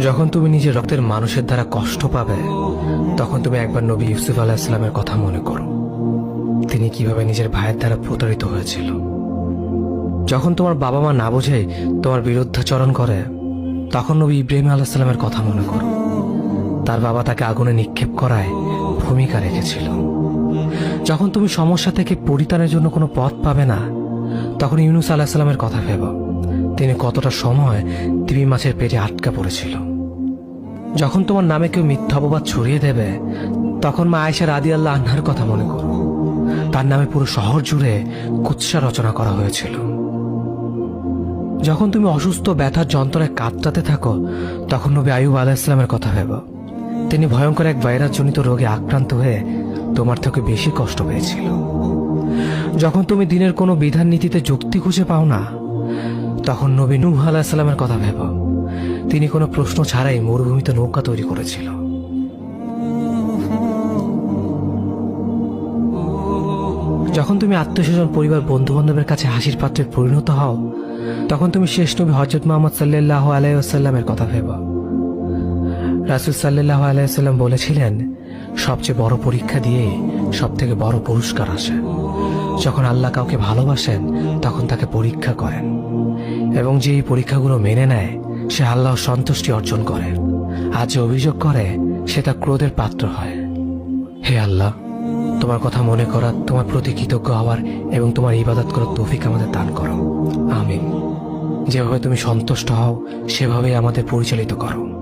যখন তুমি নিজের রক্তের মানুষের দ্বারা কষ্ট পাবে, তখন তুমি একবার নবী ইউসুফ আলাইহিস সালামের কথা মনে করো। তিনি কিভাবে নিজের ভাইয়ের দ্বারা প্রতারিত হয়েছিল। যখন তোমার বাবা মা না বোঝে তোমার বিরুদ্ধাচরণ করে, তখন নবী ইব্রাহিম আলাইহিস সালামের কথা মনে করো। তার বাবা তাকে আগুনে নিক্ষেপ করায় ভূমিকা রেখেছিল। যখন তুমি সমস্যা থেকে পরিত্রাণের জন্য কোনো পথ পাবে না, তখন ইউনুস আলাইহিস সালামের কথা ভেবো। তিনি কতটা সময় তিমি মাছের পেটে আটকা পড়েছিল। যখন তোমার নামে কেউ মিথ্যা অপবাদ ছড়িয়ে দেবে, তখন মা আয়েশা রাদিয়াল্লাহু আনহার কথা মনে করো। তার নামে পুরো শহর জুড়ে কুৎসা রচনা করা হয়েছিল। যখন তুমি অসুস্থ ব্যথার যন্ত্রণায় কাতরাতে থাকো, তখন নবী আইয়ুব আলাইহিস সালামের কথা ভেবো। তিনি ভয়ঙ্কর এক ভাইরাসজনিত রোগে আক্রান্ত হয়ে তোমার থেকে বেশি কষ্ট পেয়েছিল। যখন তুমি দিনের কোনো বিধান নীতিতে যুক্তি খুঁজে পাও না, তখন নবী নূহ আলাইহিস সালামের কথা ভেবো। তিনি কোনো প্রশ্ন ছাড়াই মরুভূমিতে নৌকা তৈরি করেছিল। যখন তুমি আত্মীয়স্বজন, পরিবার, বন্ধু বান্ধবের কাছে হাসির পাত্রে পরিণত হও, তখন তুমি শেষ নবী হযরত মুহাম্মদ সাল্লাল্লাহু আলাইহি ওয়াসাল্লামের কথা ভেবো। রাসূল সাল্লাল্লাহু আলাইহি ওয়াসাল্লাম বলেছিলেন, সবচেয়ে বড় পরীক্ষা দিয়ে সব থেকে বড় পুরস্কার আসে। যখন আল্লাহ কাউকে ভালোবাসেন, তখন তাকে পরীক্ষা করেন, এবং যে এই পরীক্ষাগুলো মেনে নেয়, সে আল্লাহর সন্তুষ্টি অর্জন করে। আর যে অভিযোগ করে, সে তার ক্রোধের পাত্র হয়। হে আল্লাহ, তোমার কথা মনে করা, তোমার প্রতি কৃতজ্ঞ হওয়ার এবং তোমার ইবাদত করার তৌফিক আমাদের দান করো। আমিন। যেভাবে তুমি সন্তুষ্ট হও, সেভাবেই আমাদের পরিচালিত করো।